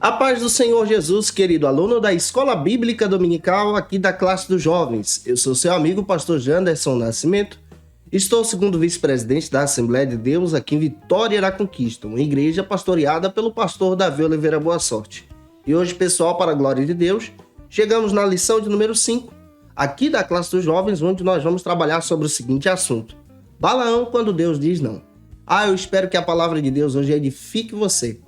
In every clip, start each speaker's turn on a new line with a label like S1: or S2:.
S1: A paz do Senhor Jesus, querido aluno da Escola Bíblica Dominical aqui da classe dos jovens. Eu sou seu amigo, pastor Janderson Nascimento. Estou segundo vice-presidente da Assembleia de Deus aqui em Vitória da Conquista, uma igreja pastoreada pelo pastor Davi Oliveira Boa Sorte. E hoje, pessoal, para a glória de Deus, chegamos na lição de número 5, aqui da classe dos jovens, onde nós vamos trabalhar sobre o seguinte assunto: Balaão quando Deus diz não. Eu espero que a palavra de Deus hoje edifique você.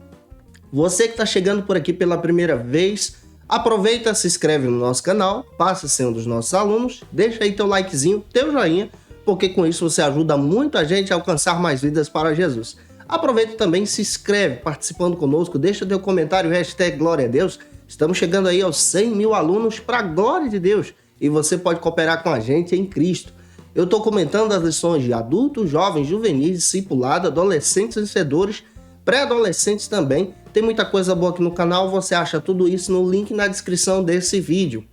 S1: Você que está chegando por aqui pela primeira vez, aproveita, se inscreve no nosso canal, passa a ser um dos nossos alunos, deixa aí teu likezinho, teu joinha, porque com isso você ajuda muito a gente a alcançar mais vidas para Jesus. Aproveita também, se inscreve, participando conosco, deixa teu comentário, hashtag Glória a Deus. Estamos chegando aí aos 100 mil alunos para a glória de Deus e você pode cooperar com a gente em Cristo. Eu estou comentando as lições de adultos, jovens, juvenis, discipulado, adolescentes, vencedores, pré-adolescentes também. Tem muita coisa boa aqui no canal, você acha tudo isso no link na descrição desse vídeo.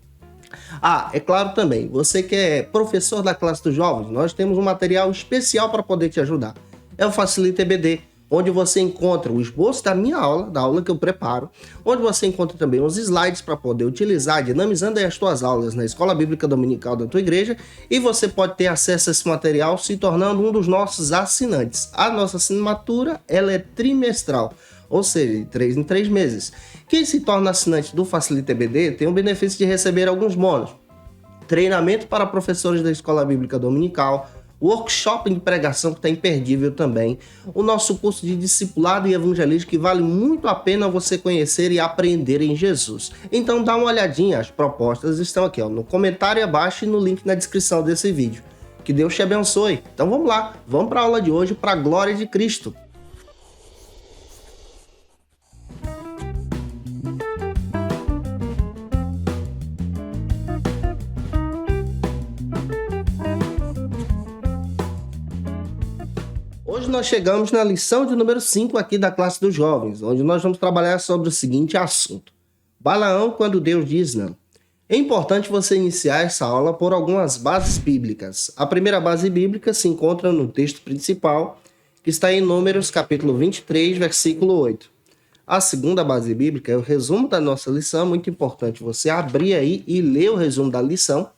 S1: É claro também, você que é professor da classe dos jovens, nós temos um material especial para poder te ajudar. É o Facilita EBD, onde você encontra o esboço da minha aula, da aula que eu preparo, onde você encontra também os slides para poder utilizar, dinamizando aí as tuas aulas na Escola Bíblica Dominical da tua igreja, e você pode ter acesso a esse material se tornando um dos nossos assinantes. A nossa assinatura, ela é trimestral, ou seja, de 3 em 3 meses. Quem se torna assinante do Facilita EBD tem o benefício de receber alguns bônus: treinamento para professores da Escola Bíblica Dominical, workshop de pregação que está imperdível também, o nosso curso de discipulado e evangelístico que vale muito a pena você conhecer e aprender em Jesus. Então dá uma olhadinha, as propostas estão aqui no comentário abaixo e no link na descrição desse vídeo. Que Deus te abençoe. Então vamos lá, vamos para a aula de hoje para a glória de Cristo. Hoje nós chegamos na lição de número 5 aqui da classe dos jovens, onde nós vamos trabalhar sobre o seguinte assunto: Balaão quando Deus diz não. É importante você iniciar essa aula por algumas bases bíblicas. A primeira base bíblica se encontra no texto principal, que está em Números capítulo 23, versículo 8. A segunda base bíblica é o resumo da nossa lição. É muito importante você abrir aí e ler o resumo da lição.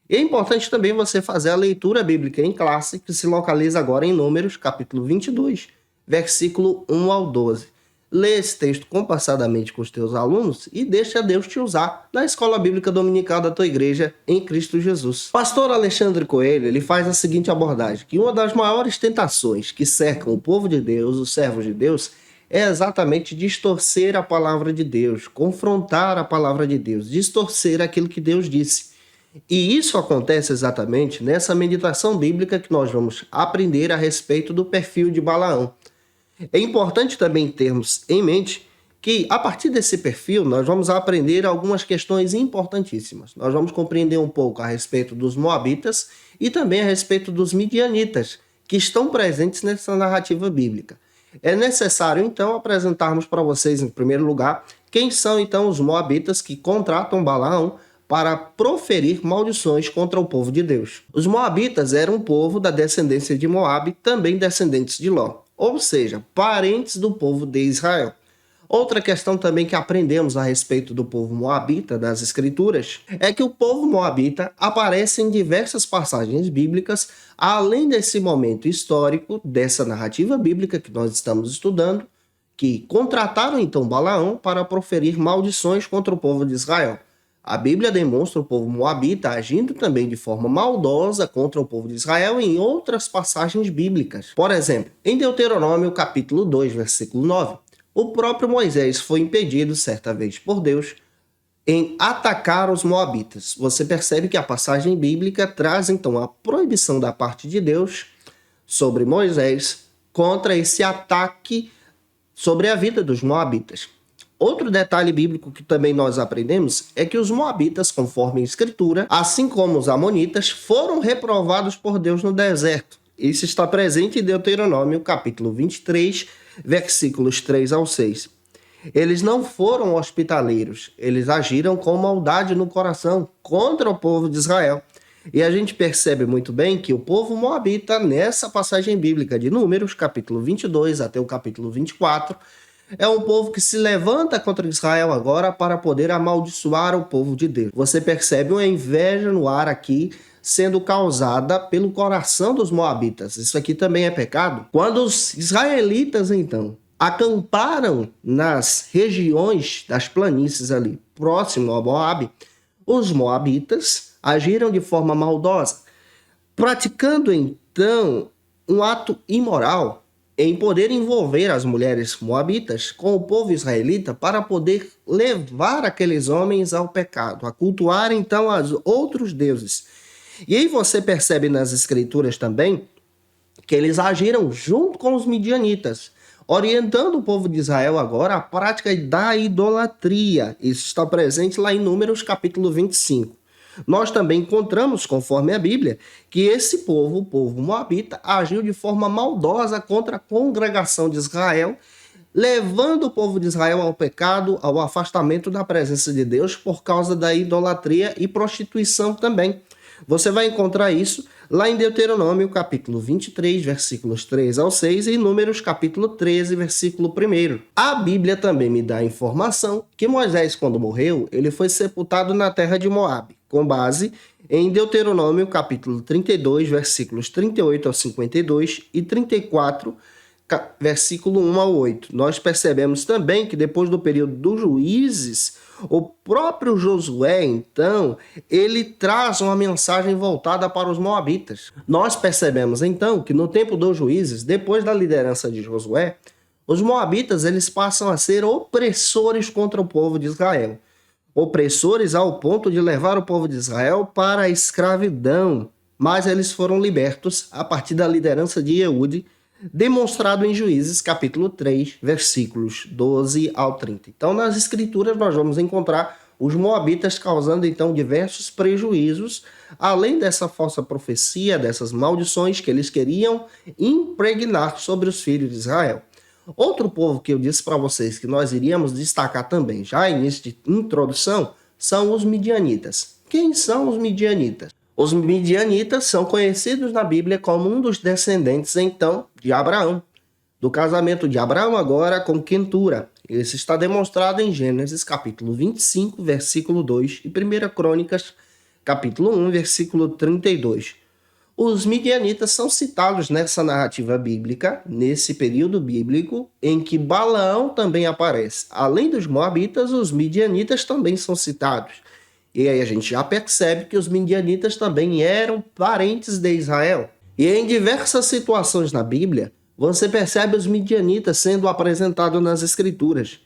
S1: E é importante também você fazer a leitura bíblica em classe, que se localiza agora em Números, capítulo 22, versículo 1 ao 12. Lê esse texto compassadamente com os teus alunos e deixa Deus te usar na Escola Bíblica Dominical da tua igreja em Cristo Jesus. Pastor Alexandre Coelho, ele faz a seguinte abordagem: que uma das maiores tentações que cercam o povo de Deus, os servos de Deus, é exatamente distorcer a palavra de Deus, confrontar a palavra de Deus, distorcer aquilo que Deus disse. E isso acontece exatamente nessa meditação bíblica que nós vamos aprender a respeito do perfil de Balaão. É importante também termos em mente que, a partir desse perfil, nós vamos aprender algumas questões importantíssimas. Nós vamos compreender um pouco a respeito dos moabitas e também a respeito dos midianitas, que estão presentes nessa narrativa bíblica. É necessário, então, apresentarmos para vocês, em primeiro lugar, quem são, então, os moabitas que contratam Balaão para proferir maldições contra o povo de Deus. Os moabitas eram um povo da descendência de Moabe, também descendentes de Ló, ou seja, parentes do povo de Israel. Outra questão também que aprendemos a respeito do povo moabita das Escrituras é que o povo moabita aparece em diversas passagens bíblicas, além desse momento histórico, dessa narrativa bíblica que nós estamos estudando, que contrataram então Balaão para proferir maldições contra o povo de Israel. A Bíblia demonstra o povo moabita agindo também de forma maldosa contra o povo de Israel em outras passagens bíblicas. Por exemplo, em Deuteronômio capítulo 2, versículo 9, o próprio Moisés foi impedido certa vez por Deus em atacar os moabitas. Você percebe que a passagem bíblica traz então a proibição da parte de Deus sobre Moisés contra esse ataque sobre a vida dos moabitas. Outro detalhe bíblico que também nós aprendemos é que os moabitas, conforme a Escritura, assim como os amonitas, foram reprovados por Deus no deserto. Isso está presente em Deuteronômio, capítulo 23, versículos 3 ao 6. Eles não foram hospitaleiros, eles agiram com maldade no coração contra o povo de Israel. E a gente percebe muito bem que o povo moabita, nessa passagem bíblica de Números, capítulo 22 até o capítulo 24, É um povo que se levanta contra Israel agora para poder amaldiçoar o povo de Deus. Você percebe uma inveja no ar aqui sendo causada pelo coração dos moabitas. Isso aqui também é pecado. Quando os israelitas, então, acamparam nas regiões das planícies ali, próximo ao Moabe, os moabitas agiram de forma maldosa, praticando então um ato imoral em poder envolver as mulheres moabitas com o povo israelita para poder levar aqueles homens ao pecado, a cultuar então os outros deuses. E aí você percebe nas escrituras também que eles agiram junto com os midianitas, orientando o povo de Israel agora à prática da idolatria. Isso está presente lá em Números capítulo 25. Nós também encontramos, conforme a Bíblia, que esse povo, o povo moabita, agiu de forma maldosa contra a congregação de Israel, levando o povo de Israel ao pecado, ao afastamento da presença de Deus por causa da idolatria e prostituição também. Você vai encontrar isso lá em Deuteronômio, capítulo 23, versículos 3 ao 6 e Números, capítulo 13, versículo 1. A Bíblia também me dá a informação que Moisés, quando morreu, ele foi sepultado na terra de Moabe, com base em Deuteronômio, capítulo 32, versículos 38 ao 52 e 34, versículo 1 ao 8. Nós percebemos também que depois do período dos juízes, o próprio Josué, então, ele traz uma mensagem voltada para os moabitas. Nós percebemos, então, que no tempo dos juízes, depois da liderança de Josué, os moabitas eles passam a ser opressores contra o povo de Israel. Opressores ao ponto de levar o povo de Israel para a escravidão. Mas eles foram libertos a partir da liderança de Eude, demonstrado em Juízes, capítulo 3, versículos 12 ao 30. Então, nas escrituras, nós vamos encontrar os moabitas causando, então, diversos prejuízos, além dessa falsa profecia, dessas maldições que eles queriam impregnar sobre os filhos de Israel. Outro povo que eu disse para vocês que nós iríamos destacar também, já em início de introdução, são os midianitas. Quem são os midianitas? Os midianitas são conhecidos na Bíblia como um dos descendentes, então, de Abraão, do casamento de Abraão agora com Quentura. Isso está demonstrado em Gênesis, capítulo 25, versículo 2 e 1 Crônicas, capítulo 1, versículo 32. Os midianitas são citados nessa narrativa bíblica, nesse período bíblico, em que Balaão também aparece. Além dos moabitas, os midianitas também são citados. E aí a gente já percebe que os midianitas também eram parentes de Israel. E em diversas situações na Bíblia, você percebe os midianitas sendo apresentados nas Escrituras.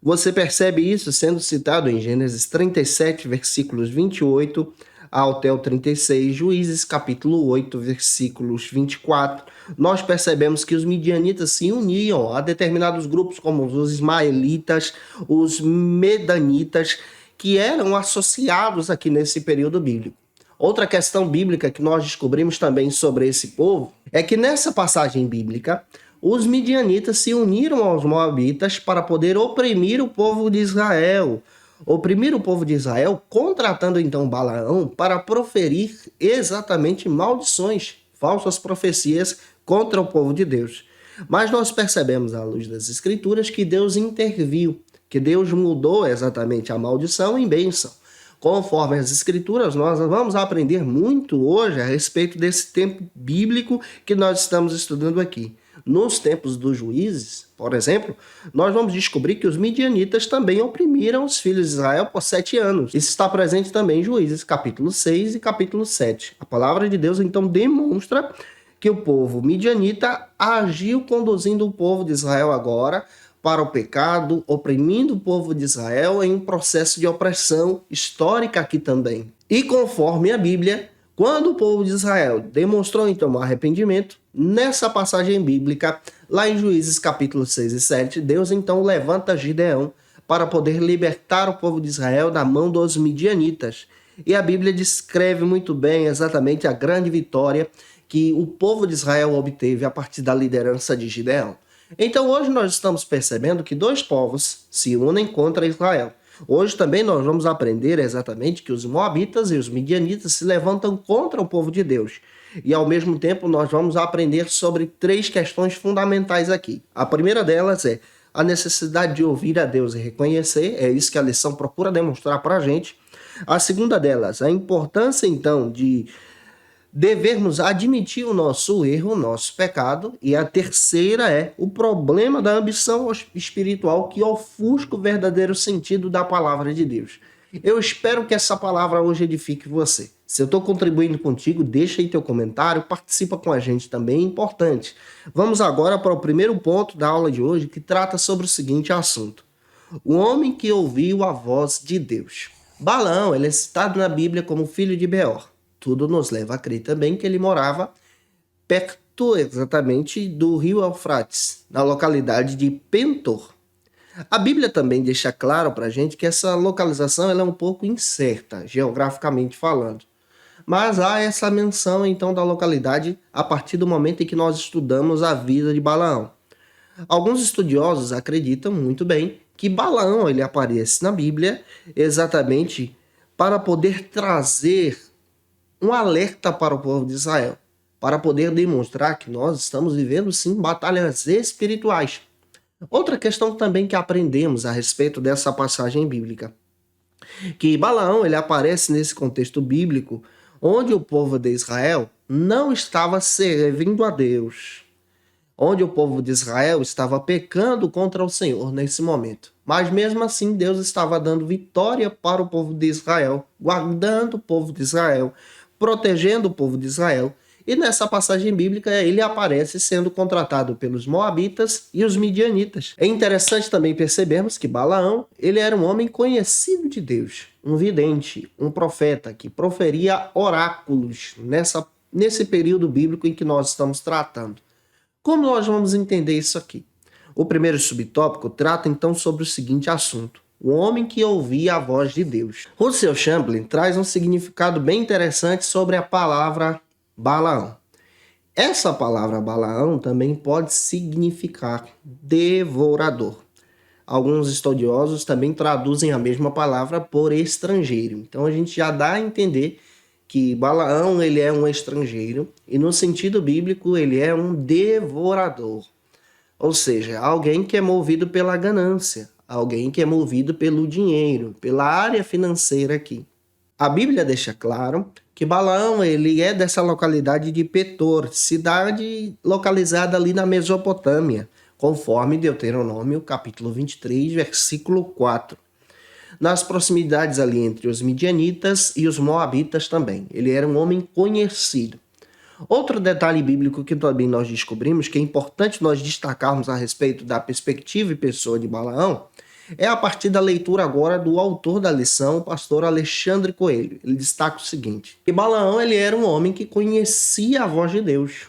S1: Você percebe isso sendo citado em Gênesis 37, versículos 28 até o 36, Juízes capítulo 8, versículos 24. Nós percebemos que os midianitas se uniam a determinados grupos como os ismaelitas, os medanitas, que eram associados aqui nesse período bíblico. Outra questão bíblica que nós descobrimos também sobre esse povo é que nessa passagem bíblica, os midianitas se uniram aos moabitas para poder oprimir o povo de Israel. Oprimir o povo de Israel, contratando então Balaão para proferir exatamente maldições, falsas profecias contra o povo de Deus. Mas nós percebemos à luz das Escrituras que Deus interviu, que Deus mudou exatamente a maldição em bênção. Conforme as Escrituras, nós vamos aprender muito hoje a respeito desse tempo bíblico que nós estamos estudando aqui. Nos tempos dos juízes, por exemplo, nós vamos descobrir que os midianitas também oprimiram os filhos de Israel por 7 anos. Isso está presente também em Juízes, capítulo 6 e capítulo 7. A palavra de Deus, então, demonstra que o povo midianita agiu conduzindo o povo de Israel agora para o pecado, oprimindo o povo de Israel em um processo de opressão histórica aqui também. E conforme a Bíblia, quando o povo de Israel demonstrou então um arrependimento, nessa passagem bíblica, lá em Juízes capítulo 6 e 7, Deus então levanta Gideão para poder libertar o povo de Israel da mão dos midianitas. E a Bíblia descreve muito bem exatamente a grande vitória que o povo de Israel obteve a partir da liderança de Gideão. Então hoje nós estamos percebendo que dois povos se unem contra Israel. Hoje também nós vamos aprender exatamente que os moabitas e os midianitas se levantam contra o povo de Deus. E ao mesmo tempo nós vamos aprender sobre 3 questões fundamentais aqui. A primeira delas é: a necessidade de ouvir a Deus e reconhecer, é isso que a lição procura demonstrar para a gente. A segunda delas, a importância então de devermos admitir o nosso erro, o nosso pecado. E a terceira é o problema da ambição espiritual que ofusca o verdadeiro sentido da palavra de Deus. Eu espero que essa palavra hoje edifique você. Se eu estou contribuindo contigo, deixa aí teu comentário, participa com a gente também, é importante. Vamos agora para o primeiro ponto da aula de hoje, que trata sobre o seguinte assunto. O homem que ouviu a voz de Deus. Balaão, ele é citado na Bíblia como filho de Beor. Tudo nos leva a crer também que ele morava perto exatamente do rio Eufrates, na localidade de Pentor. A Bíblia também deixa claro para a gente que essa localização ela é um pouco incerta, geograficamente falando. Mas há essa menção então da localidade a partir do momento em que nós estudamos a vida de Balaão. Alguns estudiosos acreditam muito bem que Balaão ele aparece na Bíblia exatamente para poder trazer um alerta para o povo de Israel, para poder demonstrar que nós estamos vivendo sim batalhas espirituais. Outra questão também que aprendemos a respeito dessa passagem bíblica, que Balaão ele aparece nesse contexto bíblico onde o povo de Israel não estava servindo a Deus, onde o povo de Israel estava pecando contra o Senhor nesse momento. Mas mesmo assim Deus estava dando vitória para o povo de Israel, guardando o povo de Israel, protegendo o povo de Israel. E nessa passagem bíblica ele aparece sendo contratado pelos moabitas e os midianitas. É interessante também percebermos que Balaão ele era um homem conhecido de Deus, um vidente, um profeta que proferia oráculos nesse período bíblico em que nós estamos tratando. Como nós vamos entender isso aqui? O primeiro subtópico trata então sobre o seguinte assunto: o homem que ouvia a voz de Deus. Russell Champlin traz um significado bem interessante sobre a palavra Balaão. Essa palavra Balaão também pode significar devorador. Alguns estudiosos também traduzem a mesma palavra por estrangeiro. Então a gente já dá a entender que Balaão ele é um estrangeiro e no sentido bíblico ele é um devorador. Ou seja, alguém que é movido pela ganância, alguém que é movido pelo dinheiro, pela área financeira aqui. A Bíblia deixa claro que Balaão ele é dessa localidade de Petor, cidade localizada ali na Mesopotâmia, conforme Deuteronômio capítulo 23, versículo 4. Nas proximidades ali entre os midianitas e os moabitas também. Ele era um homem conhecido. Outro detalhe bíblico que também nós descobrimos, que é importante nós destacarmos a respeito da perspectiva e pessoa de Balaão, é a partir da leitura agora do autor da lição, o pastor Alexandre Coelho. Ele destaca o seguinte: que Balaão ele era um homem que conhecia a voz de Deus,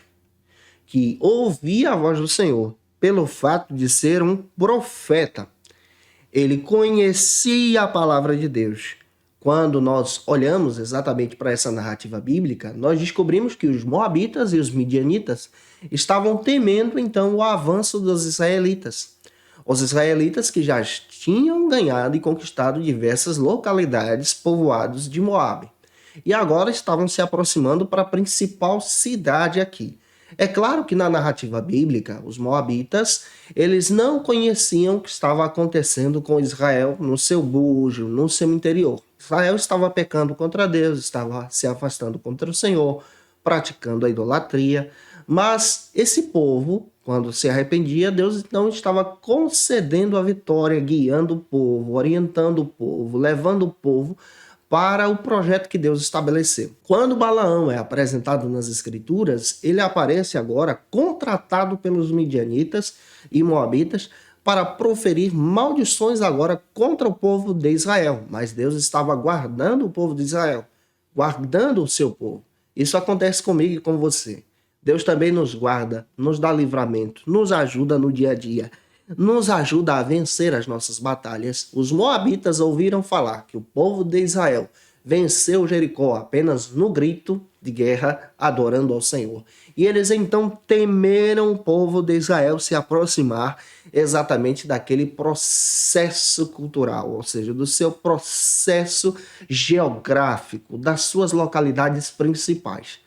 S1: que ouvia a voz do Senhor, pelo fato de ser um profeta. Ele conhecia a palavra de Deus. Quando nós olhamos exatamente para essa narrativa bíblica, nós descobrimos que os moabitas e os midianitas estavam temendo então o avanço dos israelitas. Os israelitas que já tinham ganhado e conquistado diversas localidades povoadas de Moabe. E agora estavam se aproximando para a principal cidade aqui. É claro que na narrativa bíblica, os moabitas, eles não conheciam o que estava acontecendo com Israel no seu bujo, no seu interior. Israel estava pecando contra Deus, estava se afastando contra o Senhor, praticando a idolatria. Mas esse povo, quando se arrependia, Deus então estava concedendo a vitória, guiando o povo, orientando o povo, levando o povo para o projeto que Deus estabeleceu. Quando Balaão é apresentado nas Escrituras, ele aparece agora contratado pelos midianitas e moabitas para proferir maldições agora contra o povo de Israel. Mas Deus estava guardando o povo de Israel, guardando o seu povo. Isso acontece comigo e com você. Deus também nos guarda, nos dá livramento, nos ajuda no dia a dia, nos ajuda a vencer as nossas batalhas. Os moabitas ouviram falar que o povo de Israel venceu Jericó apenas no grito de guerra, adorando ao Senhor. E eles então temeram o povo de Israel se aproximar exatamente daquele processo cultural, ou seja, do seu processo geográfico, das suas localidades principais.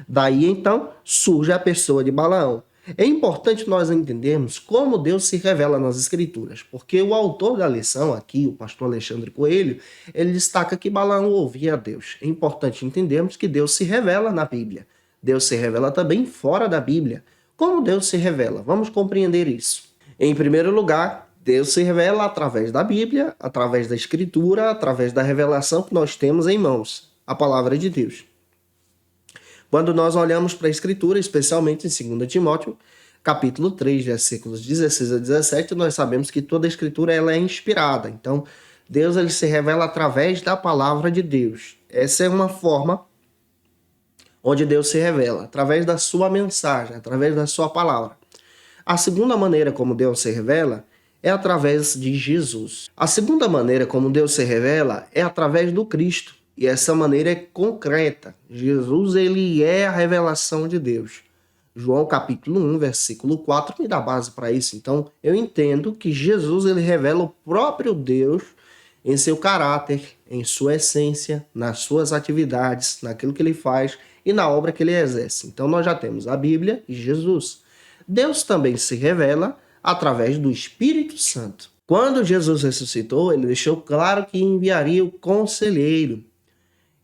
S1: Daí então surge a pessoa de Balaão. É importante nós entendermos como Deus se revela nas Escrituras, porque o autor da lição aqui, o pastor Alexandre Coelho, ele destaca que Balaão ouvia a Deus. É importante entendermos que Deus se revela na Bíblia. Deus se revela também fora da Bíblia. Como Deus se revela? Vamos compreender isso. Em primeiro lugar, Deus se revela através da Bíblia, através da Escritura, através da revelação que nós temos em mãos, a palavra de Deus. Quando nós olhamos para a Escritura, especialmente em 2 Timóteo, capítulo 3, versículos 16 a 17, nós sabemos que toda a Escritura ela é inspirada. Então, Deus ele se revela através da palavra de Deus. Essa é uma forma onde Deus se revela, através da sua mensagem, através da sua palavra. A segunda maneira como Deus se revela é através de Jesus. A segunda maneira como Deus se revela é através do Cristo. E essa maneira é concreta. Jesus, ele é a revelação de Deus. João capítulo 1, versículo 4 me dá base para isso. Então, eu entendo que Jesus, ele revela o próprio Deus em seu caráter, em sua essência, nas suas atividades, naquilo que ele faz e na obra que ele exerce. Então, nós já temos a Bíblia e Jesus. Deus também se revela através do Espírito Santo. Quando Jesus ressuscitou, ele deixou claro que enviaria o Conselheiro.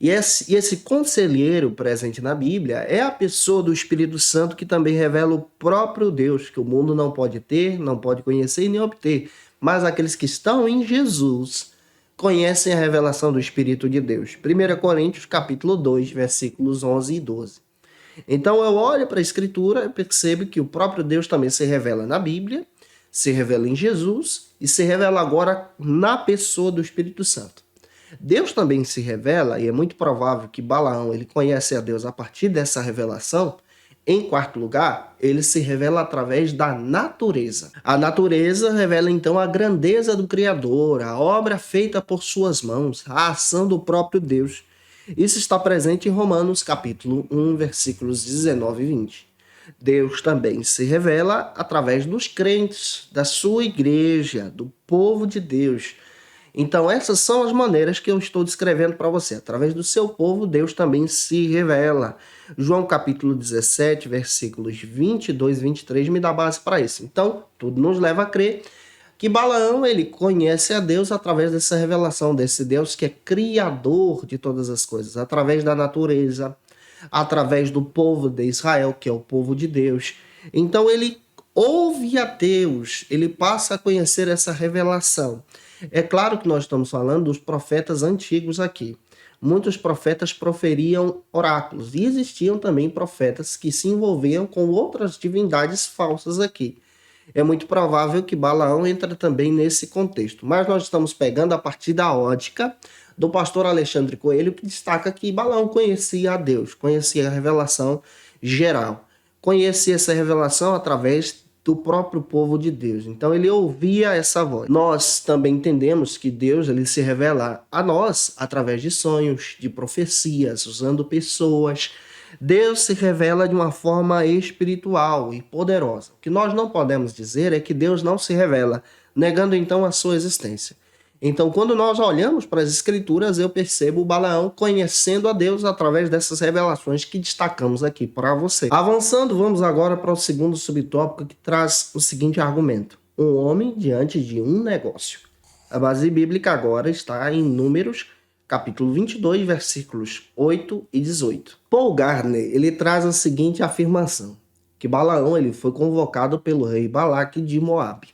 S1: E esse conselheiro presente na Bíblia é a pessoa do Espírito Santo que também revela o próprio Deus, que o mundo não pode ter, não pode conhecer e nem obter. Mas aqueles que estão em Jesus conhecem a revelação do Espírito de Deus. 1 Coríntios capítulo 2, versículos 11 e 12. Então eu olho para a Escritura e percebo que o próprio Deus também se revela na Bíblia, se revela em Jesus e se revela agora na pessoa do Espírito Santo. Deus também se revela, e é muito provável que Balaão ele conhece a Deus a partir dessa revelação. Em quarto lugar, ele se revela através da natureza. A natureza revela então a grandeza do Criador, a obra feita por suas mãos, a ação do próprio Deus. Isso está presente em Romanos capítulo 1, versículos 19 e 20. Deus também se revela através dos crentes, da sua igreja, do povo de Deus. Então, essas são as maneiras que eu estou descrevendo para você. Através do seu povo, Deus também se revela. João capítulo 17, versículos 22 e 23 me dá base para isso. Então, tudo nos leva a crer que Balaão ele conhece a Deus através dessa revelação, desse Deus que é criador de todas as coisas, através da natureza, através do povo de Israel, que é o povo de Deus. Então, ele ouve a Deus, ele passa a conhecer essa revelação. É claro que nós estamos falando dos profetas antigos aqui. Muitos profetas proferiam oráculos e existiam também profetas que se envolviam com outras divindades falsas aqui. É muito provável que Balaão entre também nesse contexto, mas nós estamos pegando a partir da ótica do pastor Alexandre Coelho, que destaca que Balaão conhecia a Deus, conhecia a revelação geral, conhecia essa revelação através do próprio povo de Deus. Então ele ouvia essa voz. Nós também entendemos que Deus ele se revela a nós através de sonhos, de profecias, usando pessoas. Deus se revela de uma forma espiritual e poderosa. O que nós não podemos dizer é que Deus não se revela, negando então a sua existência. Então, quando nós olhamos para as Escrituras, eu percebo o Balaão conhecendo a Deus através dessas revelações que destacamos aqui para você. Avançando, vamos agora para o segundo subtópico que traz o seguinte argumento. Um homem diante de um negócio. A base bíblica agora está em Números, capítulo 22, versículos 8 e 18. Paul Gardner, ele traz a seguinte afirmação, que Balaão ele foi convocado pelo rei Balaque de Moabe.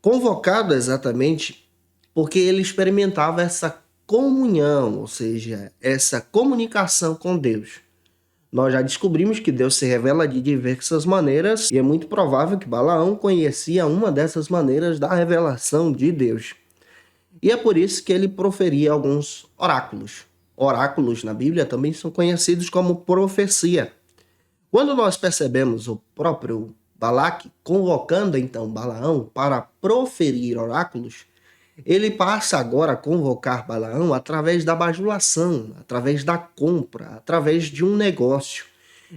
S1: Convocado exatamente porque ele experimentava essa comunhão, ou seja, essa comunicação com Deus. Nós já descobrimos que Deus se revela de diversas maneiras e é muito provável que Balaão conhecia uma dessas maneiras da revelação de Deus. E é por isso que ele proferia alguns oráculos. Oráculos na Bíblia também são conhecidos como profecia. Quando nós percebemos o próprio Balaque convocando então Balaão para proferir oráculos, ele passa agora a convocar Balaão através da bajulação, através da compra, através de um negócio,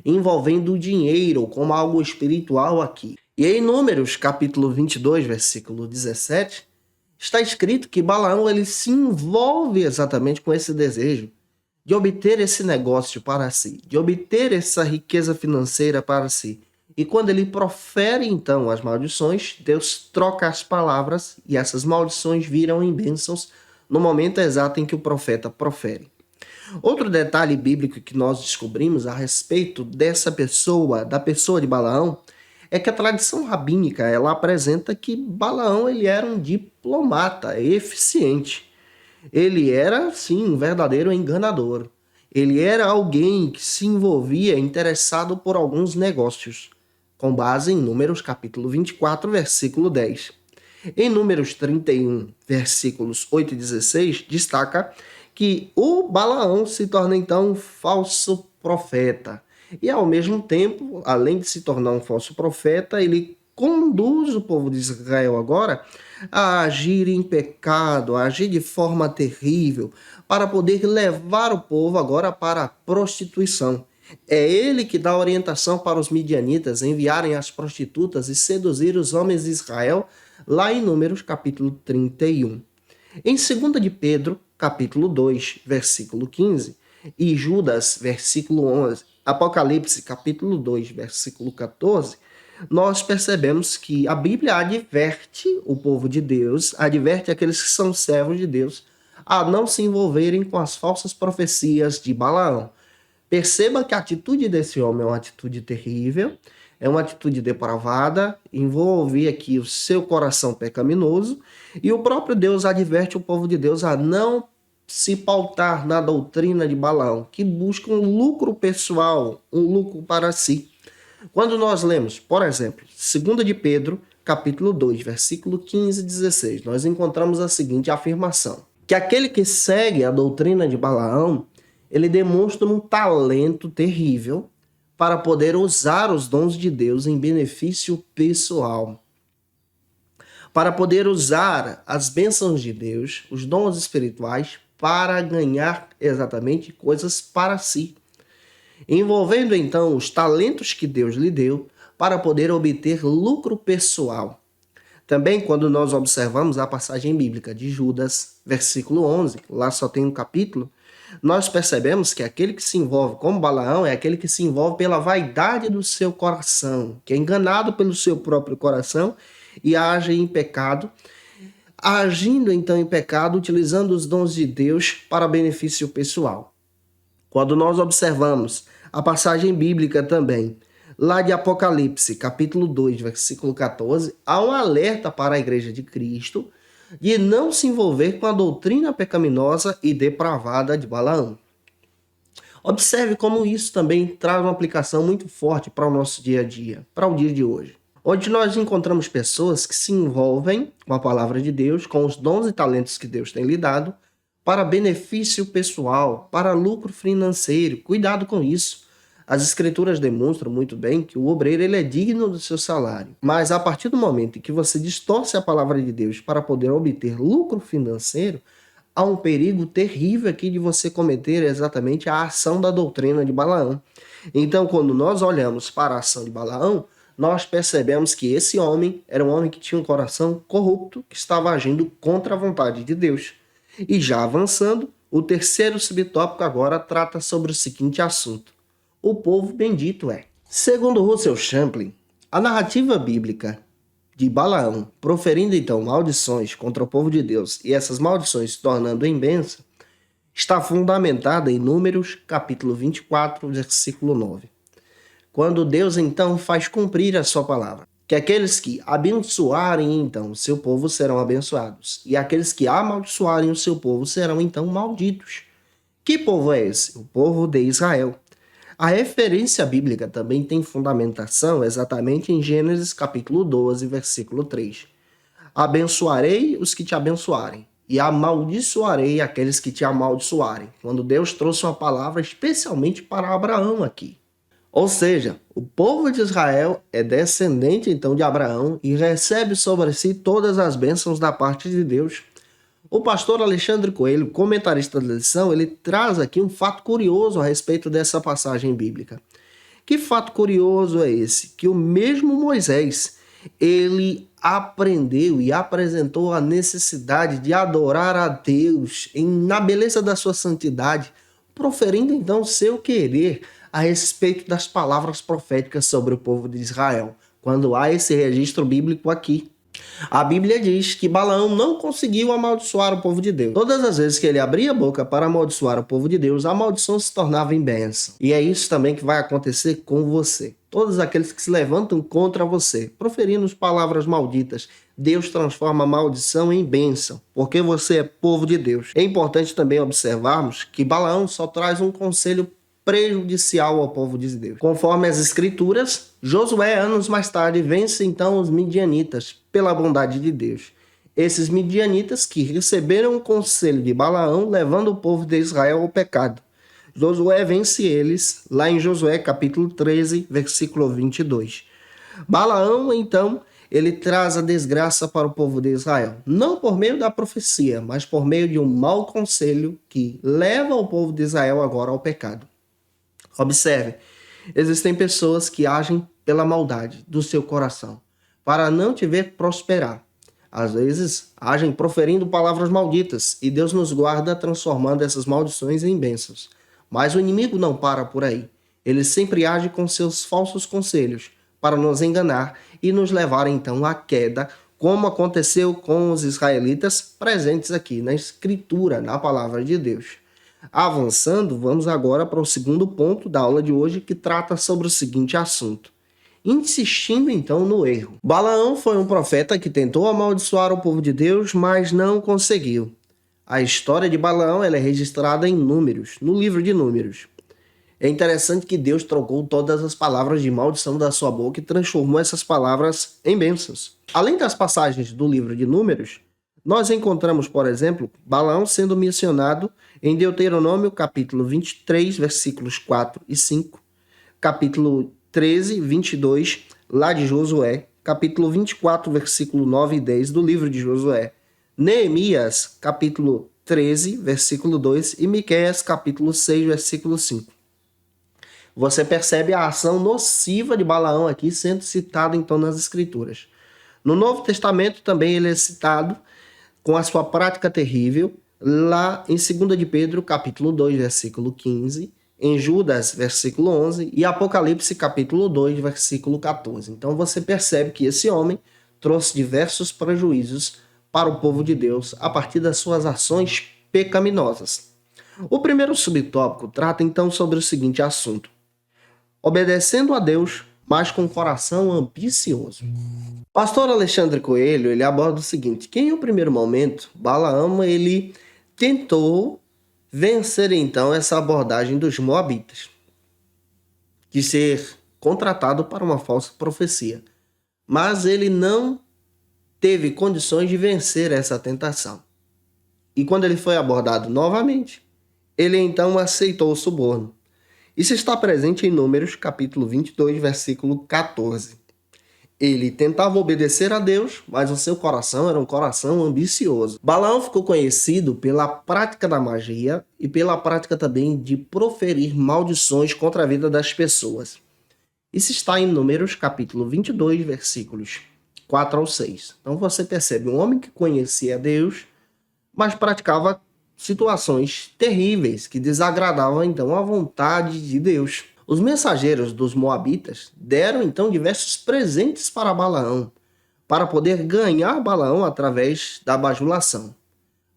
S1: envolvendo o dinheiro como algo espiritual aqui. E em Números, capítulo 22, versículo 17, está escrito que Balaão ele se envolve exatamente com esse desejo de obter esse negócio para si, de obter essa riqueza financeira para si. E quando ele profere então as maldições, Deus troca as palavras e essas maldições viram em bênçãos no momento exato em que o profeta profere. Outro detalhe bíblico que nós descobrimos a respeito dessa pessoa, da pessoa de Balaão, é que a tradição rabínica ela apresenta que Balaão ele era um diplomata eficiente. Ele era, sim, um verdadeiro enganador. Ele era alguém que se envolvia interessado por alguns negócios, com base em Números capítulo 24, versículo 10. Em Números 31, versículos 8 e 16, destaca que o Balaão se torna então um falso profeta. E ao mesmo tempo, além de se tornar um falso profeta, ele conduz o povo de Israel agora a agir em pecado, a agir de forma terrível, para poder levar o povo agora para a prostituição. É ele que dá orientação para os midianitas enviarem as prostitutas e seduzir os homens de Israel, lá em Números capítulo 31. Em 2 de Pedro, capítulo 2, versículo 15, e Judas, versículo 11, Apocalipse, capítulo 2, versículo 14, nós percebemos que a Bíblia adverte o povo de Deus, adverte aqueles que são servos de Deus, a não se envolverem com as falsas profecias de Balaão. Perceba que a atitude desse homem é uma atitude terrível, é uma atitude depravada, envolve aqui o seu coração pecaminoso, e o próprio Deus adverte o povo de Deus a não se pautar na doutrina de Balaão, que busca um lucro pessoal, um lucro para si. Quando nós lemos, por exemplo, 2 de Pedro, capítulo 2, versículo 15 e 16, nós encontramos a seguinte afirmação, que aquele que segue a doutrina de Balaão, ele demonstra um talento terrível para poder usar os dons de Deus em benefício pessoal, para poder usar as bênçãos de Deus, os dons espirituais, para ganhar exatamente coisas para si, envolvendo então os talentos que Deus lhe deu para poder obter lucro pessoal. Também quando nós observamos a passagem bíblica de Judas, versículo 11, lá só tem um capítulo, nós percebemos que aquele que se envolve como Balaão é aquele que se envolve pela vaidade do seu coração, que é enganado pelo seu próprio coração e age em pecado, agindo então em pecado, utilizando os dons de Deus para benefício pessoal. Quando nós observamos a passagem bíblica também, lá de Apocalipse, capítulo 2, versículo 14, há um alerta para a igreja de Cristo de não se envolver com a doutrina pecaminosa e depravada de Balaão. Observe como isso também traz uma aplicação muito forte para o nosso dia a dia, para o dia de hoje, onde nós encontramos pessoas que se envolvem com a palavra de Deus, com os dons e talentos que Deus tem lhe dado, para benefício pessoal, para lucro financeiro. Cuidado com isso. As escrituras demonstram muito bem que o obreiro ele é digno do seu salário. Mas a partir do momento em que você distorce a palavra de Deus para poder obter lucro financeiro, há um perigo terrível aqui de você cometer exatamente a ação da doutrina de Balaão. Então, quando nós olhamos para a ação de Balaão, nós percebemos que esse homem era um homem que tinha um coração corrupto, que estava agindo contra a vontade de Deus. E já avançando, o terceiro subtópico agora trata sobre o seguinte assunto: o povo bendito é. Segundo Russell Champlin, a narrativa bíblica de Balaão, proferindo então maldições contra o povo de Deus e essas maldições se tornando em bênção, está fundamentada em Números capítulo 24, versículo 9. Quando Deus então faz cumprir a sua palavra, que aqueles que abençoarem então o seu povo serão abençoados, e aqueles que amaldiçoarem o seu povo serão então malditos. Que povo é esse? O povo de Israel. A referência bíblica também tem fundamentação exatamente em Gênesis capítulo 12, versículo 3. Abençoarei os que te abençoarem, e amaldiçoarei aqueles que te amaldiçoarem. Quando Deus trouxe uma palavra especialmente para Abraão aqui. Ou seja, o povo de Israel é descendente então de Abraão e recebe sobre si todas as bênçãos da parte de Deus. O pastor Alexandre Coelho, comentarista da lição, ele traz aqui um fato curioso a respeito dessa passagem bíblica. Que fato curioso é esse? Que o mesmo Moisés, ele aprendeu e apresentou a necessidade de adorar a Deus na beleza da sua santidade, proferindo então seu querer a respeito das palavras proféticas sobre o povo de Israel, quando há esse registro bíblico aqui. A Bíblia diz que Balaão não conseguiu amaldiçoar o povo de Deus. Todas as vezes que ele abria a boca para amaldiçoar o povo de Deus, a maldição se tornava em bênção. E é isso também que vai acontecer com você. Todos aqueles que se levantam contra você, proferindo palavras malditas, Deus transforma a maldição em bênção, porque você é povo de Deus. É importante também observarmos que Balaão só traz um conselho prejudicial ao povo de Deus. Conforme as escrituras, Josué, anos mais tarde, vence então os midianitas pela bondade de Deus. Esses midianitas que receberam o conselho de Balaão, levando o povo de Israel ao pecado. Josué vence eles lá em Josué capítulo 13, versículo 22. Balaão, então, ele traz a desgraça para o povo de Israel, não por meio da profecia, mas por meio de um mau conselho que leva o povo de Israel agora ao pecado. Observe, existem pessoas que agem pela maldade do seu coração, para não te ver prosperar. Às vezes, agem proferindo palavras malditas, e Deus nos guarda transformando essas maldições em bênçãos. Mas o inimigo não para por aí. Ele sempre age com seus falsos conselhos, para nos enganar e nos levar então à queda, como aconteceu com os israelitas presentes aqui na Escritura, na Palavra de Deus. Avançando, vamos agora para o segundo ponto da aula de hoje, que trata sobre o seguinte assunto. Insistindo então no erro. Balaão foi um profeta que tentou amaldiçoar o povo de Deus, mas não conseguiu. A história de Balaão ela é registrada em Números, no livro de Números. É interessante que Deus trocou todas as palavras de maldição da sua boca e transformou essas palavras em bênçãos. Além das passagens do livro de Números, nós encontramos, por exemplo, Balaão sendo mencionado em Deuteronômio capítulo 23, versículos 4 e 5, capítulo 13, 22, lá de Josué, capítulo 24, versículo 9 e 10 do livro de Josué, Neemias, capítulo 13, versículo 2 e Miqueias, capítulo 6, versículo 5. Você percebe a ação nociva de Balaão aqui sendo citada então nas Escrituras. No Novo Testamento também ele é citado com a sua prática terrível, lá em 2 de Pedro, capítulo 2, versículo 15, em Judas, versículo 11, e Apocalipse, capítulo 2, versículo 14. Então você percebe que esse homem trouxe diversos prejuízos para o povo de Deus a partir das suas ações pecaminosas. O primeiro subtópico trata então sobre o seguinte assunto: obedecendo a Deus, mas com coração ambicioso. Pastor Alexandre Coelho, ele aborda o seguinte, que em um primeiro momento, Balaão, ele tentou vencer então essa abordagem dos moabitas, de ser contratado para uma falsa profecia. Mas ele não teve condições de vencer essa tentação. E quando ele foi abordado novamente, ele então aceitou o suborno. Isso está presente em Números, capítulo 22, versículo 14. Ele tentava obedecer a Deus, mas o seu coração era um coração ambicioso. Balaão ficou conhecido pela prática da magia e pela prática também de proferir maldições contra a vida das pessoas. Isso está em Números, capítulo 22, versículos 4 ao 6. Então você percebe um homem que conhecia Deus, mas praticava situações terríveis que desagradavam então a vontade de Deus. Os mensageiros dos moabitas deram então diversos presentes para Balaão, para poder ganhar Balaão através da bajulação.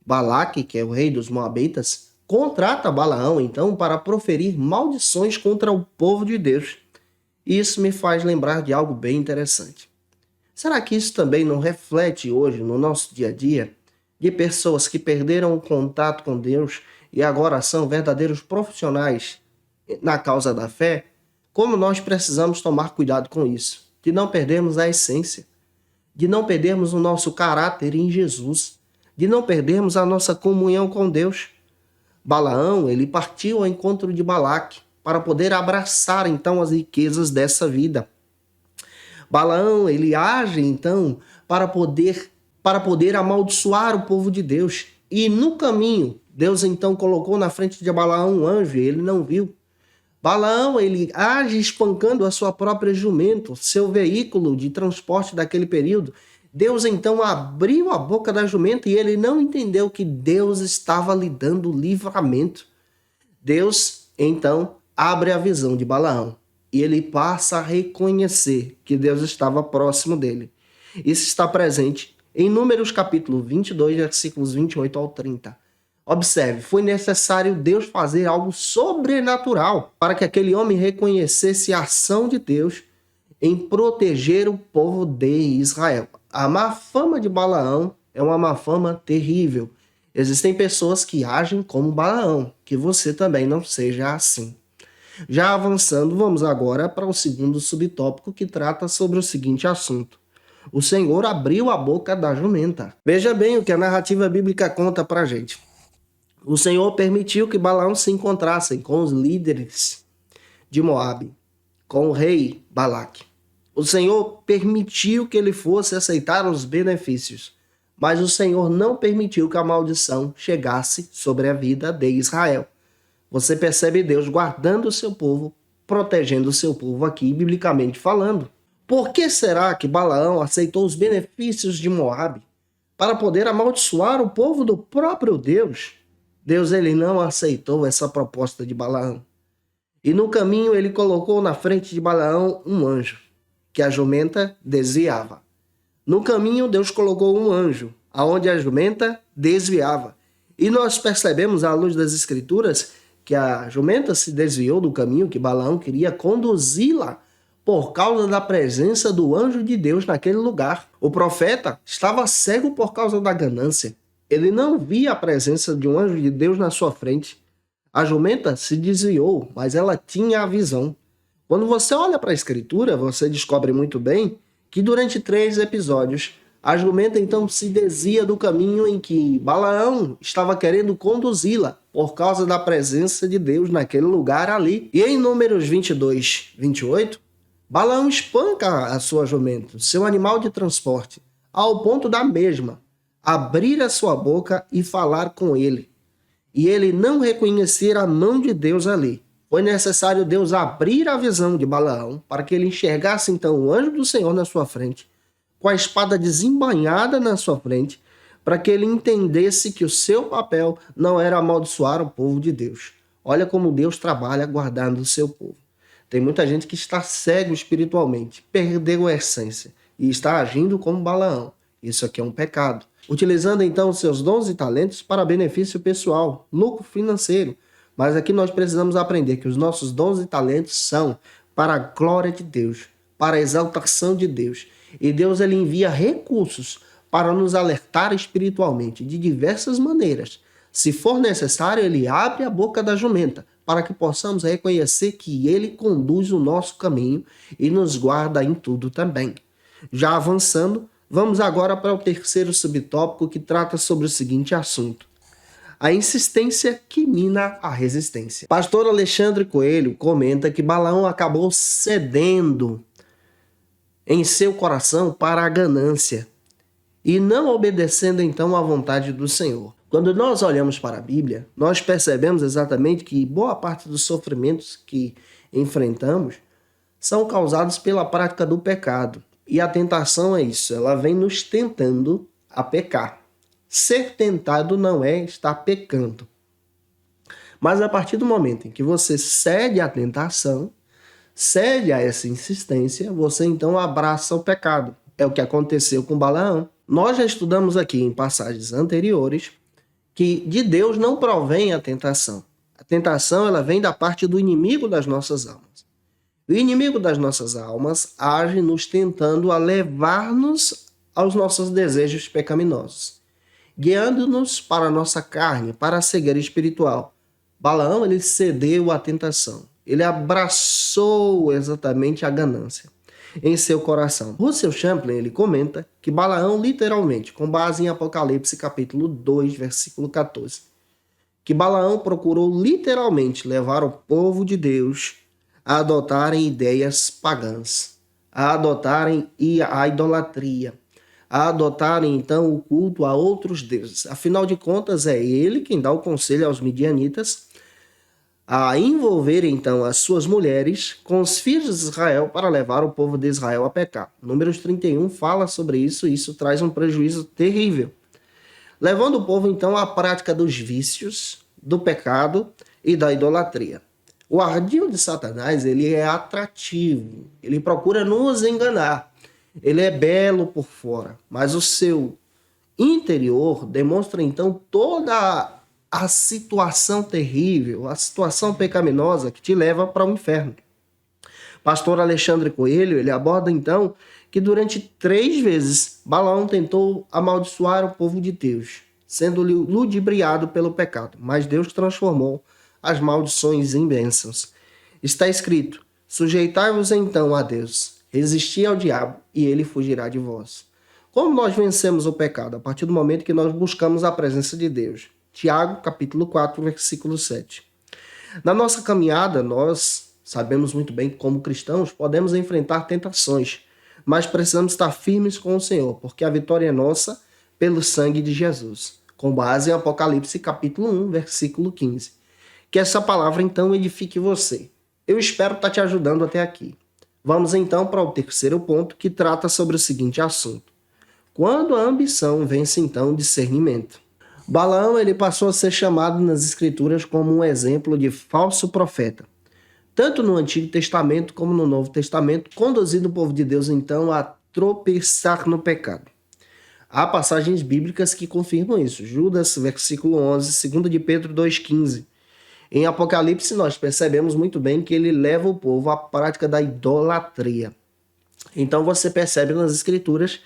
S1: Balaque, que é o rei dos moabitas, contrata Balaão então para proferir maldições contra o povo de Deus. E isso me faz lembrar de algo bem interessante. Será que isso também não reflete hoje no nosso dia a dia? De pessoas que perderam o contato com Deus e agora são verdadeiros profissionais na causa da fé? Como nós precisamos tomar cuidado com isso, de não perdermos a essência, de não perdermos o nosso caráter em Jesus, de não perdermos a nossa comunhão com Deus. Balaão, ele partiu ao encontro de Balaque para poder abraçar então as riquezas dessa vida. Balaão, ele age então para poder amaldiçoar o povo de Deus. E no caminho, Deus então colocou na frente de Balaão um anjo, e ele não viu. Balaão, ele age espancando a sua própria jumento, seu veículo de transporte daquele período. Deus então abriu a boca da jumenta e ele não entendeu que Deus estava lhe dando livramento. Deus então abre a visão de Balaão e ele passa a reconhecer que Deus estava próximo dele. Isso está presente em Números capítulo 22, versículos 28 ao 30. Observe, foi necessário Deus fazer algo sobrenatural para que aquele homem reconhecesse a ação de Deus em proteger o povo de Israel. A má fama de Balaão é uma má fama terrível. Existem pessoas que agem como Balaão, que você também não seja assim. Já avançando, vamos agora para o segundo subtópico que trata sobre o seguinte assunto. O Senhor abriu a boca da jumenta. Veja bem o que a narrativa bíblica conta para a gente. O Senhor permitiu que Balaão se encontrasse com os líderes de Moabe, com o rei Balaque. O Senhor permitiu que ele fosse aceitar os benefícios, mas o Senhor não permitiu que a maldição chegasse sobre a vida de Israel. Você percebe Deus guardando o seu povo, protegendo o seu povo aqui, biblicamente falando. Por que será que Balaão aceitou os benefícios de Moabe para poder amaldiçoar o povo do próprio Deus? Deus ele não aceitou essa proposta de Balaão. E no caminho ele colocou na frente de Balaão um anjo, que a jumenta desviava. No caminho Deus colocou um anjo, aonde a jumenta desviava. E nós percebemos, à luz das Escrituras, que a jumenta se desviou do caminho que Balaão queria conduzi-la por causa da presença do anjo de Deus naquele lugar. O profeta estava cego por causa da ganância. Ele não via a presença de um anjo de Deus na sua frente. A jumenta se desviou, mas ela tinha a visão. Quando você olha para a Escritura, você descobre muito bem que durante 3 episódios, a jumenta então se desvia do caminho em que Balaão estava querendo conduzi-la por causa da presença de Deus naquele lugar ali. E em Números 22, 28, Balaão espanca a sua jumenta, seu animal de transporte, ao ponto da mesma abrir a sua boca e falar com ele. E ele não reconhecer a mão de Deus ali. Foi necessário Deus abrir a visão de Balaão para que ele enxergasse então o anjo do Senhor na sua frente, com a espada desembainhada na sua frente, para que ele entendesse que o seu papel não era amaldiçoar o povo de Deus. Olha como Deus trabalha guardando o seu povo. Tem muita gente que está cego espiritualmente, perdeu a essência e está agindo como Balaão. Isso aqui é um pecado. Utilizando então os seus dons e talentos para benefício pessoal, lucro financeiro. Mas aqui nós precisamos aprender que os nossos dons e talentos são para a glória de Deus, para a exaltação de Deus. E Deus ele envia recursos para nos alertar espiritualmente de diversas maneiras. Se for necessário, ele abre a boca da jumenta para que possamos reconhecer que ele conduz o nosso caminho e nos guarda em tudo também. Já avançando, vamos agora para o terceiro subtópico que trata sobre o seguinte assunto. A insistência que mina a resistência. Pastor Alexandre Coelho comenta que Balaão acabou cedendo em seu coração para a ganância e não obedecendo então à vontade do Senhor. Quando nós olhamos para a Bíblia, nós percebemos exatamente que boa parte dos sofrimentos que enfrentamos são causados pela prática do pecado. E a tentação é isso, ela vem nos tentando a pecar. Ser tentado não é estar pecando. Mas a partir do momento em que você cede à tentação, cede a essa insistência, você então abraça o pecado. É o que aconteceu com Balaão. Nós já estudamos aqui em passagens anteriores que de Deus não provém a tentação. A tentação ela vem da parte do inimigo das nossas almas. O inimigo das nossas almas age nos tentando a levar-nos aos nossos desejos pecaminosos, guiando-nos para a nossa carne, para a cegueira espiritual. Balaão ele cedeu à tentação. Ele abraçou exatamente a ganância em seu coração. Russell Champlin ele comenta que Balaão literalmente, com base em Apocalipse capítulo 2, versículo 14, que Balaão procurou literalmente levar o povo de Deus a adotarem ideias pagãs, a adotarem a idolatria, a adotarem então o culto a outros deuses. Afinal de contas, é ele quem dá o conselho aos midianitas a envolver então as suas mulheres com os filhos de Israel para levar o povo de Israel a pecar. Números 31 fala sobre isso e isso traz um prejuízo terrível, levando o povo então à prática dos vícios, do pecado e da idolatria. O ardil de Satanás, ele é atrativo, ele procura nos enganar. Ele é belo por fora, mas o seu interior demonstra então toda a situação terrível, a situação pecaminosa que te leva para o inferno. Pastor Alexandre Coelho, ele aborda então que durante 3 vezes Balaão tentou amaldiçoar o povo de Deus, sendo ludibriado pelo pecado, mas Deus transformou as maldições em bênçãos. Está escrito: sujeitai-vos então a Deus, resisti ao diabo e ele fugirá de vós. Como nós vencemos o pecado? A partir do momento que nós buscamos a presença de Deus. Tiago, capítulo 4, versículo 7. Na nossa caminhada, nós sabemos muito bem que, como cristãos, podemos enfrentar tentações, mas precisamos estar firmes com o Senhor, porque a vitória é nossa pelo sangue de Jesus, com base em Apocalipse, capítulo 1, versículo 15. Que essa palavra, então, edifique você. Eu espero estar te ajudando até aqui. Vamos, então, para o terceiro ponto, que trata sobre o seguinte assunto. Quando a ambição vence, então, o discernimento. Balaão, ele passou a ser chamado nas Escrituras como um exemplo de falso profeta. Tanto no Antigo Testamento como no Novo Testamento, conduzindo o povo de Deus, então, a tropeçar no pecado. Há passagens bíblicas que confirmam isso. Judas, versículo 11, 2 de Pedro 2,15. Em Apocalipse, nós percebemos muito bem que ele leva o povo à prática da idolatria. Então, você percebe nas Escrituras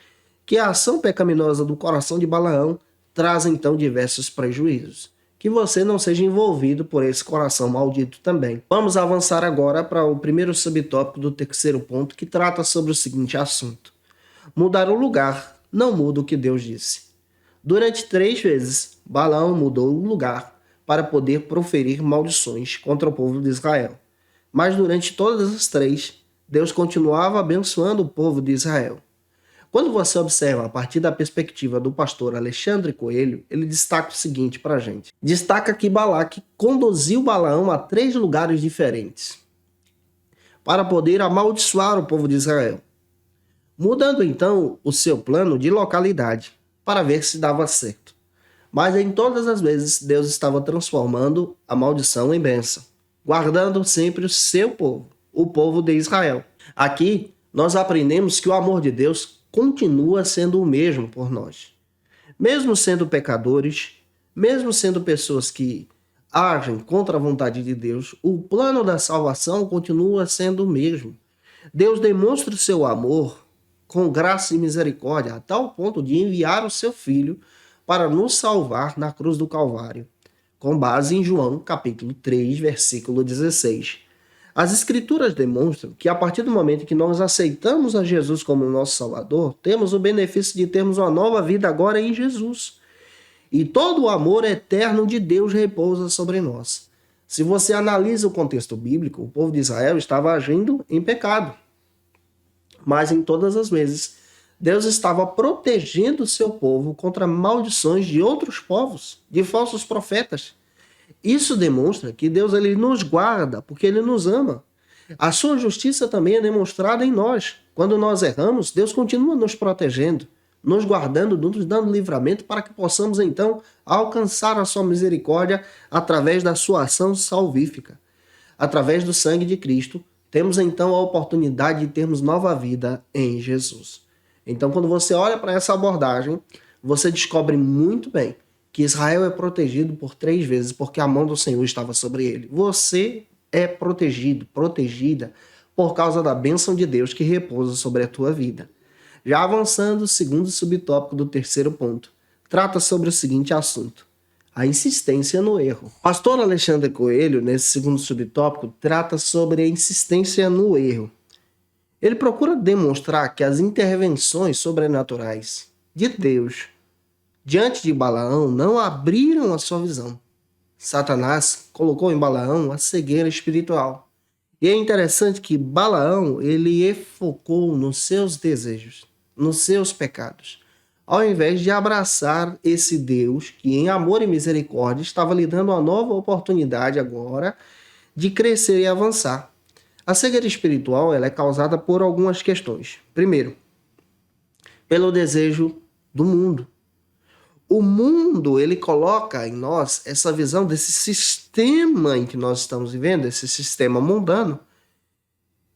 S1: que a ação pecaminosa do coração de Balaão traz, então, diversos prejuízos. Que você não seja envolvido por esse coração maldito também. Vamos avançar agora para o primeiro subtópico do terceiro ponto, que trata sobre o seguinte assunto. Mudar o lugar não muda o que Deus disse. Durante 3 vezes, Balaão mudou o lugar para poder proferir maldições contra o povo de Israel. Mas durante todas as 3, Deus continuava abençoando o povo de Israel. Quando você observa a partir da perspectiva do pastor Alexandre Coelho, ele destaca o seguinte para a gente. Destaca que Balaque conduziu Balaão a 3 lugares diferentes para poder amaldiçoar o povo de Israel, mudando então o seu plano de localidade para ver se dava certo. Mas em todas as vezes Deus estava transformando a maldição em bênção, guardando sempre o seu povo, o povo de Israel. Aqui nós aprendemos que o amor de Deus continua sendo o mesmo por nós. Mesmo sendo pecadores, mesmo sendo pessoas que agem contra a vontade de Deus, o plano da salvação continua sendo o mesmo. Deus demonstra o seu amor com graça e misericórdia, a tal ponto de enviar o seu Filho para nos salvar na cruz do Calvário, com base em João, capítulo 3, versículo 16. As Escrituras demonstram que a partir do momento que nós aceitamos a Jesus como nosso Salvador, temos o benefício de termos uma nova vida agora em Jesus. E todo o amor eterno de Deus repousa sobre nós. Se você analisa o contexto bíblico, o povo de Israel estava agindo em pecado. Mas em todas as vezes, Deus estava protegendo o seu povo contra maldições de outros povos, de falsos profetas. Isso demonstra que Deus ele nos guarda, porque ele nos ama. A sua justiça também é demonstrada em nós. Quando nós erramos, Deus continua nos protegendo, nos guardando, nos dando livramento para que possamos então alcançar a sua misericórdia através da sua ação salvífica. Através do sangue de Cristo, temos então a oportunidade de termos nova vida em Jesus. Então, quando você olha para essa abordagem, você descobre muito bem que Israel é protegido por 3 vezes, porque a mão do Senhor estava sobre ele. Você é protegido, protegida, por causa da bênção de Deus que repousa sobre a tua vida. Já avançando, o segundo subtópico do terceiro ponto, trata sobre o seguinte assunto: a insistência no erro. Pastor Alexandre Coelho, nesse segundo subtópico, trata sobre a insistência no erro. Ele procura demonstrar que as intervenções sobrenaturais de Deus diante de Balaão não abriram a sua visão. Satanás colocou em Balaão a cegueira espiritual. E é interessante que Balaão ele focou nos seus desejos, nos seus pecados, ao invés de abraçar esse Deus que em amor e misericórdia estava lhe dando uma nova oportunidade agora de crescer e avançar. A cegueira espiritual ela é causada por algumas questões. Primeiro, pelo desejo do mundo. O mundo, ele coloca em nós essa visão desse sistema em que nós estamos vivendo, esse sistema mundano,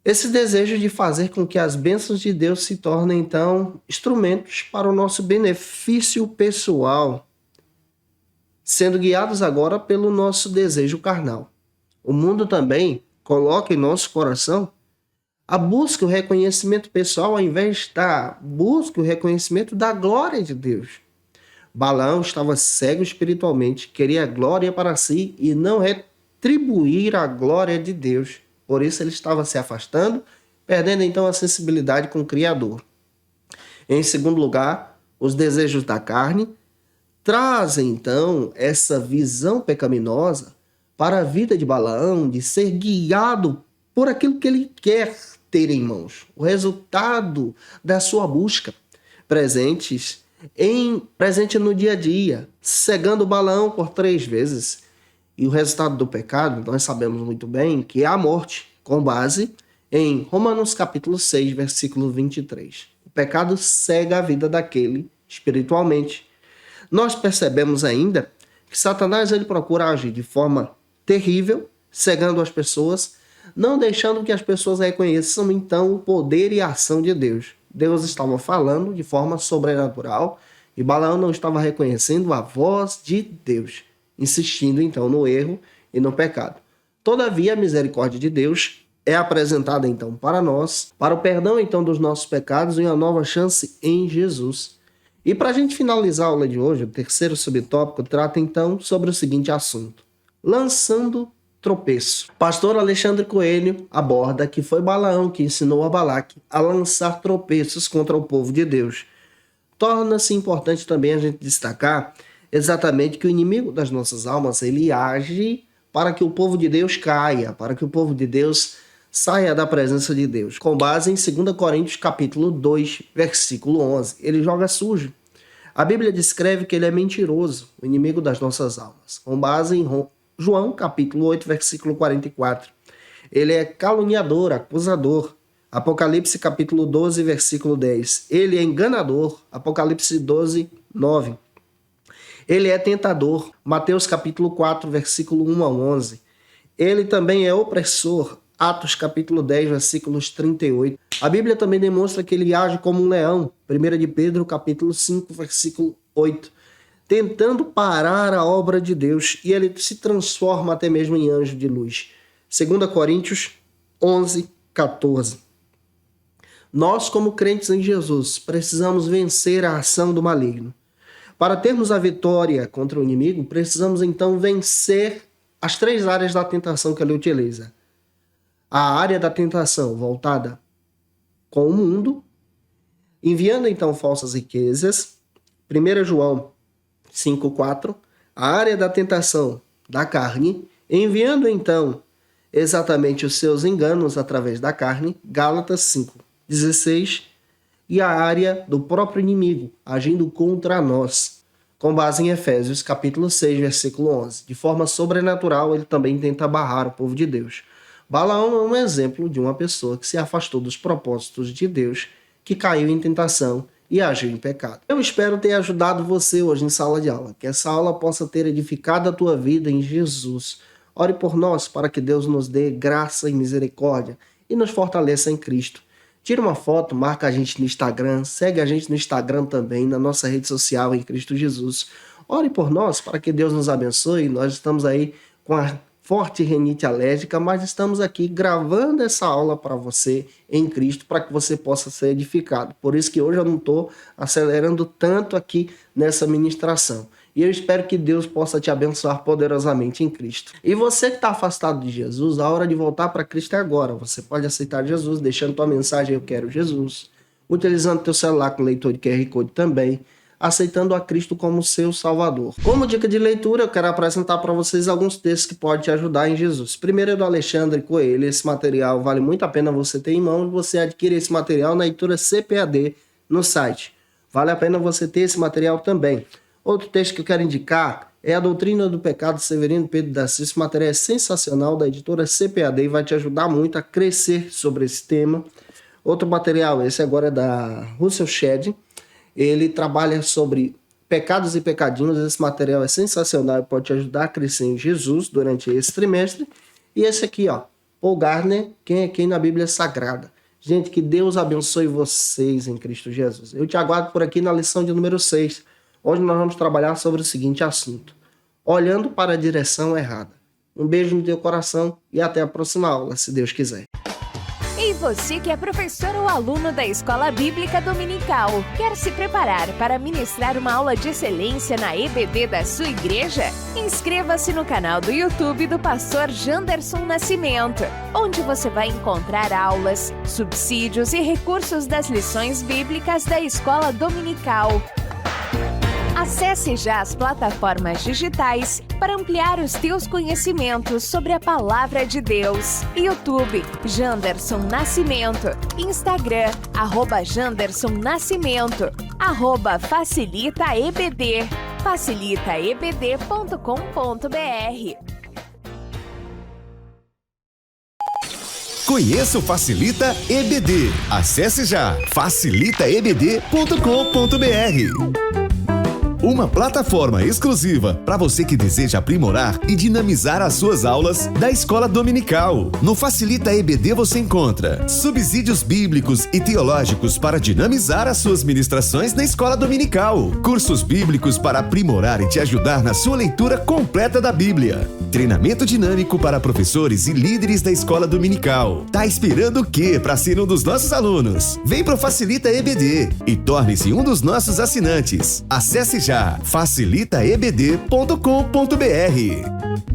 S1: esse desejo de fazer com que as bênçãos de Deus se tornem, então, instrumentos para o nosso benefício pessoal, sendo guiados agora pelo nosso desejo carnal. O mundo também coloca em nosso coração a busca, o reconhecimento pessoal, ao invés da busca, o reconhecimento da glória de Deus. Balaão estava cego espiritualmente, queria glória para si e não retribuir a glória de Deus. Por isso ele estava se afastando, perdendo então a sensibilidade com o Criador. Em segundo lugar, os desejos da carne trazem então essa visão pecaminosa para a vida de Balaão, de ser guiado por aquilo que ele quer ter em mãos. O resultado da sua busca, presente no dia a dia, cegando Balaão por 3 vezes. E o resultado do pecado, nós sabemos muito bem, que é a morte, com base em Romanos capítulo 6, versículo 23. O pecado cega a vida daquele espiritualmente. Nós percebemos ainda que Satanás ele procura agir de forma terrível, cegando as pessoas, não deixando que as pessoas reconheçam então o poder e a ação de Deus. Deus estava falando de forma sobrenatural e Balaão não estava reconhecendo a voz de Deus, insistindo então no erro e no pecado. Todavia, a misericórdia de Deus é apresentada então para nós, para o perdão então dos nossos pecados e uma nova chance em Jesus. E para a gente finalizar a aula de hoje, o terceiro subtópico trata então sobre o seguinte assunto: lançando tropeço. Pastor Alexandre Coelho aborda que foi Balaão que ensinou a Balaque a lançar tropeços contra o povo de Deus. Torna-se importante também a gente destacar exatamente que o inimigo das nossas almas, ele age para que o povo de Deus caia, para que o povo de Deus saia da presença de Deus. Com base em 2 Coríntios capítulo 2, versículo 11. Ele joga sujo. A Bíblia descreve que ele é mentiroso, o inimigo das nossas almas. Com base em João capítulo 8, versículo 44. Ele é caluniador, acusador. Apocalipse capítulo 12, versículo 10. Ele é enganador. Apocalipse 12, 9. Ele é tentador. Mateus capítulo 4, versículo 1 a 11. Ele também é opressor. Atos capítulo 10, versículos 38. A Bíblia também demonstra que ele age como um leão. 1 de Pedro capítulo 5, versículo 8. Tentando parar a obra de Deus, e ele se transforma até mesmo em anjo de luz. 2 Coríntios 11, 14. Nós, como crentes em Jesus, precisamos vencer a ação do maligno. Para termos a vitória contra o inimigo, precisamos então vencer as 3 áreas da tentação que ele utiliza. A área da tentação voltada com o mundo, enviando então falsas riquezas. 1 João 5,4. A área da tentação da carne, enviando então exatamente os seus enganos através da carne. Gálatas 5,16. E a área do próprio inimigo, agindo contra nós, com base em Efésios capítulo 6, versículo 11. De forma sobrenatural, ele também tenta barrar o povo de Deus. Balaão é um exemplo de uma pessoa que se afastou dos propósitos de Deus, que caiu em tentação e agiu em pecado. Eu espero ter ajudado você hoje em sala de aula, que essa aula possa ter edificado a tua vida em Jesus. Ore por nós para que Deus nos dê graça e misericórdia e nos fortaleça em Cristo. Tira uma foto, marca a gente no Instagram, segue a gente no Instagram também, na nossa rede social em Cristo Jesus. Ore por nós para que Deus nos abençoe. Nós estamos aí com a forte rinite alérgica, mas estamos aqui gravando essa aula para você em Cristo, para que você possa ser edificado. Por isso que hoje eu não estou acelerando tanto aqui nessa ministração. E eu espero que Deus possa te abençoar poderosamente em Cristo. E você que está afastado de Jesus, a hora de voltar para Cristo é agora. Você pode aceitar Jesus, deixando tua mensagem "Eu quero Jesus", utilizando teu celular com leitor de QR Code também, aceitando a Cristo como seu Salvador. Como dica de leitura, eu quero apresentar para vocês alguns textos que podem te ajudar em Jesus. Primeiro é do Alexandre Coelho. Esse material vale muito a pena você ter em mãos. Você adquire esse material na editora CPAD no site. Vale a pena você ter esse material também. Outro texto que eu quero indicar é A Doutrina do Pecado, de Severino Pedro da Assis. Esse material é sensacional, da editora CPAD, e vai te ajudar muito a crescer sobre esse tema. Outro material, esse agora é da Russell Shedd. Ele trabalha sobre Pecados e Pecadinhos. Esse material é sensacional e pode te ajudar a crescer em Jesus durante esse trimestre. E esse aqui, ó, Paul Gardner, Quem é Quem na Bíblia Sagrada. Gente, que Deus abençoe vocês em Cristo Jesus. Eu te aguardo por aqui na lição de número 6, onde nós vamos trabalhar sobre o seguinte assunto: olhando para a direção errada. Um beijo no teu coração e até a próxima aula, se Deus quiser.
S2: E você que é professor ou aluno da Escola Bíblica Dominical, quer se preparar para ministrar uma aula de excelência na EBD da sua igreja? Inscreva-se no canal do YouTube do pastor Janderson Nascimento, onde você vai encontrar aulas, subsídios e recursos das lições bíblicas da Escola Dominical. Acesse já as plataformas digitais para ampliar os teus conhecimentos sobre a Palavra de Deus. YouTube, Janderson Nascimento. Instagram, @Janderson Nascimento. @FacilitaEBD. facilitaebd.com.br.
S3: Conheça o Facilita EBD. Acesse já facilitaebd.com.br. Uma plataforma exclusiva para você que deseja aprimorar e dinamizar as suas aulas da Escola Dominical. No Facilita EBD você encontra subsídios bíblicos e teológicos para dinamizar as suas ministrações na Escola Dominical, cursos bíblicos para aprimorar e te ajudar na sua leitura completa da Bíblia, treinamento dinâmico para professores e líderes da Escola Dominical. Tá esperando o quê para ser um dos nossos alunos? Vem pro Facilita EBD e torne-se um dos nossos assinantes. Acesse já facilitaebd.com.br.